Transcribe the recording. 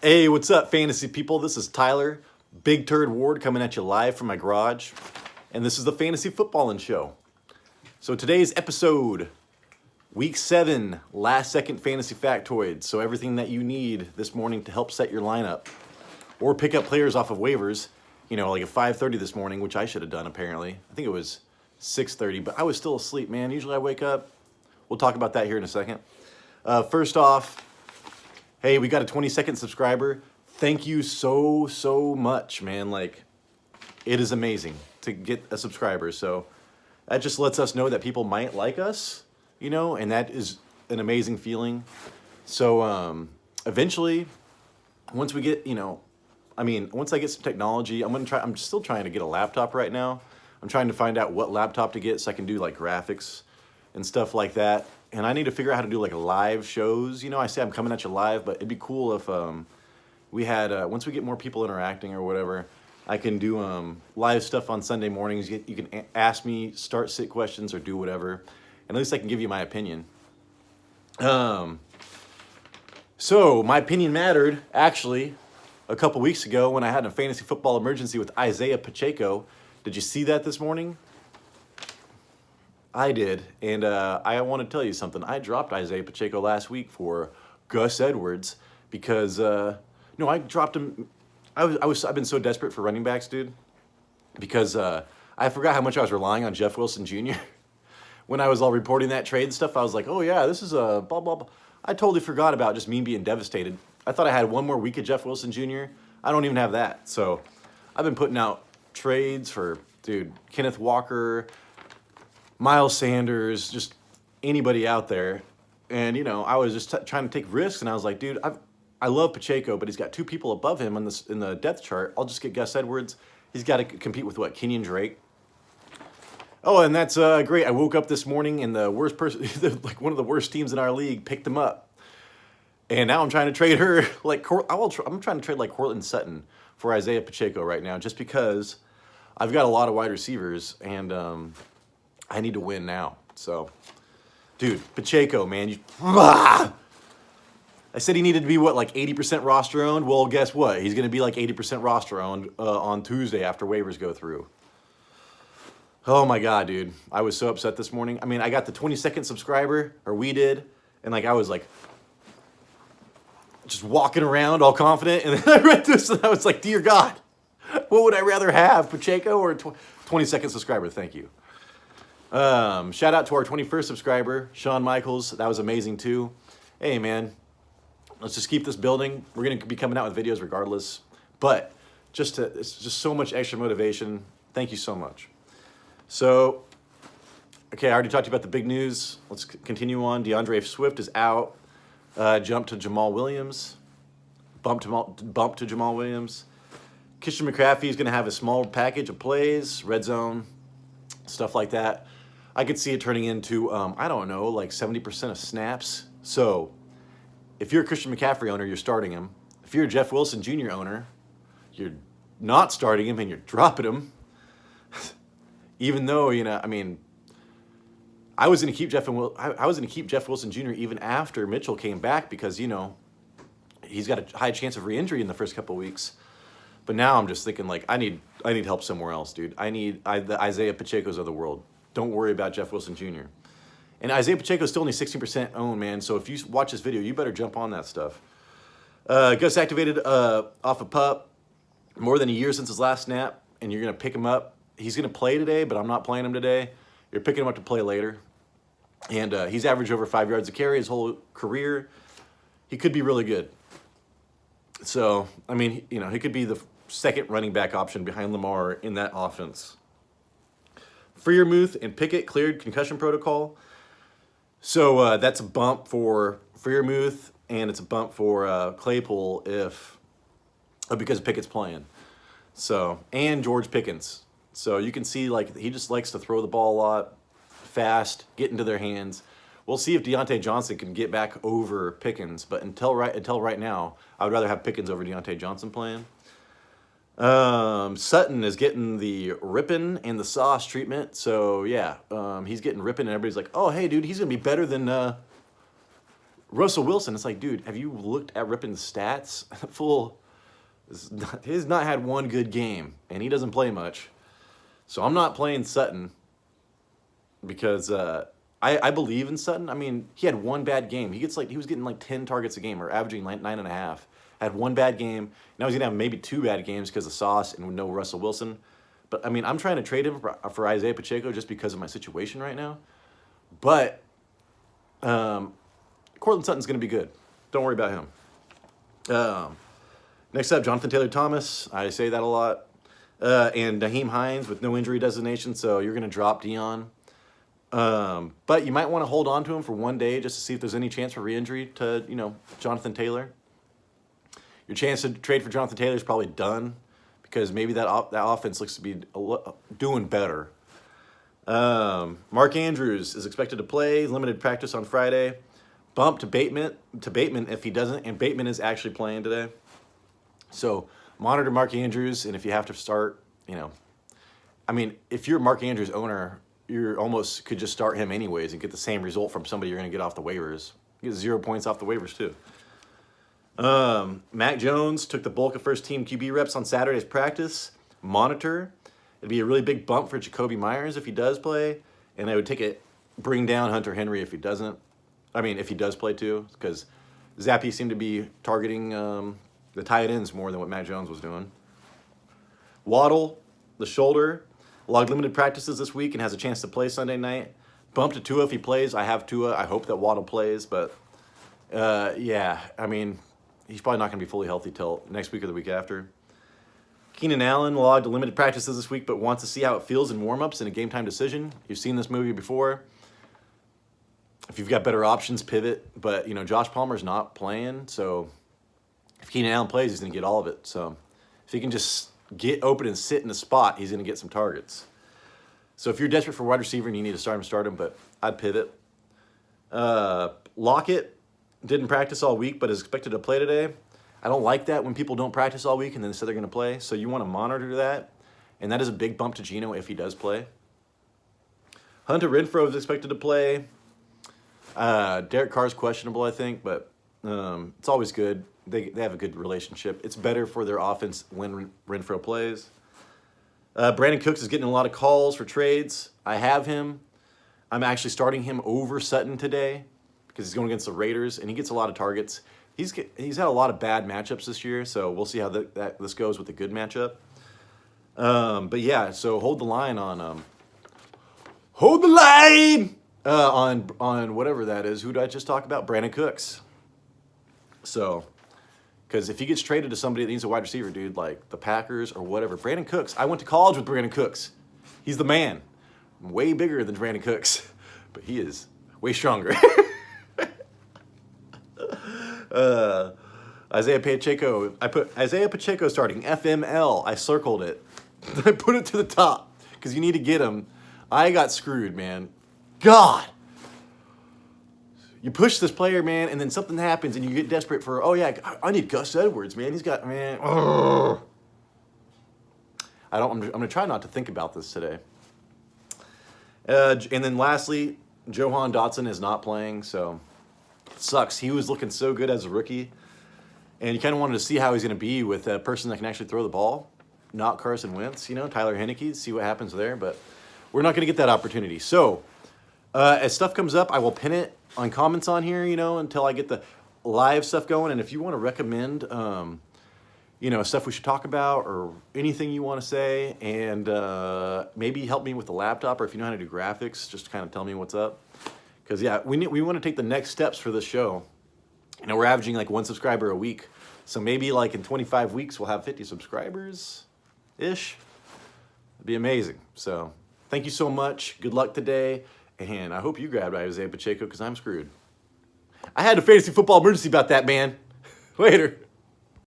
Hey, what's up, fantasy people? This is Tyler, Big Turd Ward, coming at you live from my garage. And this is the Fantasy Footballin' Show. So today's episode, Week 7, last second fantasy factoids. So everything that you need this morning to help set your lineup. Or pick up players off of waivers, like at 5:30 this morning, which I should have done apparently. I think it was 6:30, but I was still asleep, man. Usually I wake up. We'll talk about that here in a second. First off, hey, we got a 22nd subscriber. Thank you so much, man. Like, it is amazing to get a subscriber. So that just lets us know that people might like us, and that is an amazing feeling. So eventually, once we get, once I get some technology, I'm still trying to get a laptop right now. I'm trying to find out what laptop to get so I can do like graphics and stuff like that. And I need to figure out how to do like live shows. I say I'm coming at you live, but it'd be cool if we had, once we get more people interacting or whatever, I can do live stuff on Sunday mornings. You can ask me, start sit questions or do whatever. And at least I can give you my opinion. So my opinion mattered, actually, a couple weeks ago when I had a fantasy football emergency with Isaiah Pacheco. Did you see that this morning? I did, and I want to tell you something. I dropped Isaiah Pacheco last week for Gus Edwards because I dropped him. I've been so desperate for running backs, dude, because I forgot how much I was relying on Jeff Wilson Jr. When I was all reporting that trade and stuff. I was like, oh yeah, this is a blah blah blah. I totally forgot about just me being devastated. I thought I had one more week of Jeff Wilson Jr. I don't even have that. So I've been putting out trades for Kenneth Walker, Miles Sanders, just anybody out there. And, I was just trying to take risks, and I was like, dude, I love Pacheco, but he's got two people above him in the depth chart. I'll just get Gus Edwards. He's got to compete with, Kenyon Drake. Oh, and that's great. I woke up this morning, and the worst person, like one of the worst teams in our league, picked him up. And now I'm trying to trade her, I'm trying to trade like Cortland Sutton for Isaiah Pacheco right now, just because I've got a lot of wide receivers, and I need to win now. So, dude, Pacheco, man. I said he needed to be, 80% roster owned? Well, guess what? He's going to be like 80% roster owned on Tuesday after waivers go through. Oh, my God, dude. I was so upset this morning. I mean, I got the 22nd subscriber, or we did, and, I was, just walking around all confident, and then I read this, and I was like, dear God, what would I rather have, Pacheco or 22nd subscriber? Thank you. Shout out to our 21st subscriber, Sean Michaels. That was amazing too. Hey man, let's just keep this building. We're going to be coming out with videos regardless, but it's just so much extra motivation. Thank you so much. So, okay, I already talked to you about the big news. Let's continue on. DeAndre Swift is out. Jump to Jamal Williams. Bump to Jamal Williams. Christian McCaffrey is going to have a small package of plays, red zone, stuff like that. I could see it turning into, 70% of snaps. So if you're a Christian McCaffrey owner, you're starting him. If you're a Jeff Wilson Jr. owner, you're not starting him and you're dropping him. Even though, I was going to keep Jeff Wilson Jr. even after Mitchell came back because, he's got a high chance of re-injury in the first couple of weeks. But now I'm just thinking, I need help somewhere else, dude. The Isaiah Pacheco's of the world. Don't worry about Jeff Wilson Jr. And Isaiah Pacheco is still only 16% owned, man. So if you watch this video, you better jump on that stuff. Gus activated off a pup. More than a year since his last snap, and you're going to pick him up. He's going to play today, but I'm not playing him today. You're picking him up to play later. And he's averaged over 5 yards a carry his whole career. He could be really good. So, he could be the second running back option behind Lamar in that offense. Freer, Muth, and Pickett cleared concussion protocol. So that's a bump for Freer, Muth, and it's a bump for Claypool because Pickett's playing. So, and George Pickens. So you can see, he just likes to throw the ball a lot, fast, get into their hands. We'll see if Deontay Johnson can get back over Pickens, but until right now, I would rather have Pickens over Deontay Johnson playing. Sutton is getting the rippin' and the sauce treatment. So yeah, he's getting rippin' and everybody's like, oh, hey dude, he's going to be better than Russell Wilson, it's like, dude, have you looked at ripping stats? Fool he's not had one good game, and he doesn't play much. So I'm not playing Sutton because I believe in Sutton. I mean, he had one bad game. He was getting like 10 targets a game, or averaging like 9.5. Had one bad game. Now he's gonna have maybe 2 bad games because of Sauce and no Russell Wilson. But I mean, I'm trying to trade him for Isaiah Pacheco just because of my situation right now. But Cortland Sutton's gonna be good. Don't worry about him. Next up, Jonathan Taylor-Thomas. I say that a lot. And Naheem Hines with no injury designation, so you're going to drop Dion. But you might want to hold on to him for one day just to see if there's any chance for re-injury to, Jonathan Taylor. Your chance to trade for Jonathan Taylor is probably done because maybe that offense looks to be doing better. Mark Andrews is expected to play, limited practice on Friday. Bump to Bateman if he doesn't, and Bateman is actually playing today. So monitor Mark Andrews, and if you have to start, if you're Mark Andrews' owner, you almost could just start him anyways and get the same result from somebody you're going to get off the waivers. You get 0 points off the waivers too. Mac Jones took the bulk of first-team QB reps on Saturday's practice. Monitor. It'd be a really big bump for Jacoby Myers if he does play, and I would bring down Hunter Henry if he doesn't. If he does play too, because Zappy seemed to be targeting the tight ends more than what Mac Jones was doing. Waddle, the shoulder, logged limited practices this week and has a chance to play Sunday night. Bump to Tua if he plays. I have Tua. I hope that Waddle plays, but he's probably not going to be fully healthy till next week or the week after. Keenan Allen logged limited practices this week but wants to see how it feels in warm-ups in a game-time decision. You've seen this movie before. If you've got better options, pivot. But, Josh Palmer's not playing, so if Keenan Allen plays, he's going to get all of it. So if he can just get open and sit in the spot, he's going to get some targets. So if you're desperate for wide receiver and you need to start him, but I'd pivot. Lockett didn't practice all week but is expected to play today. I don't like that when people don't practice all week and then say they're going to play. So you want to monitor that. And that is a big bump to Geno if he does play. Hunter Renfrow is expected to play. Derek Carr's questionable, I think, but it's always good. They have a good relationship. It's better for their offense when Renfrow plays. Brandon Cooks is getting a lot of calls for trades. I have him. I'm actually starting him over Sutton today because he's going against the Raiders, and he gets a lot of targets. He's had a lot of bad matchups this year, so we'll see how this goes with a good matchup. But yeah, so hold the line on whatever that is. Who did I just talk about? Brandon Cooks. So, because if he gets traded to somebody that needs a wide receiver, dude, like the Packers or whatever, Brandon Cooks. I went to college with Brandon Cooks. He's the man. I'm way bigger than Brandon Cooks, but he is way stronger. Isaiah Pacheco. I put Isaiah Pacheco starting FML. I circled it. I put it to the top because you need to get him. I got screwed, man. God. You push this player, man, and then something happens and you get desperate for, I need Gus Edwards, man. He's got, man. I'm going to try not to think about this today. And then lastly, Johan Dotson is not playing, so it sucks. He was looking so good as a rookie, and you kind of wanted to see how he's going to be with a person that can actually throw the ball, not Carson Wentz, Tyler Heineke, see what happens there, but we're not going to get that opportunity. So as stuff comes up, I will pin it on comments on here, until I get the live stuff going. And if you want to recommend, stuff we should talk about or anything you want to say, and maybe help me with the laptop, or if you know how to do graphics, just kind of tell me what's up. Because, we want to take the next steps for this show. We're averaging like 1 subscriber a week. So maybe like in 25 weeks, we'll have 50 subscribers-ish. It'd be amazing. So thank you so much. Good luck today. And I hope you grabbed Isaiah Pacheco because I'm screwed. I had a fantasy football emergency about that, man. Later.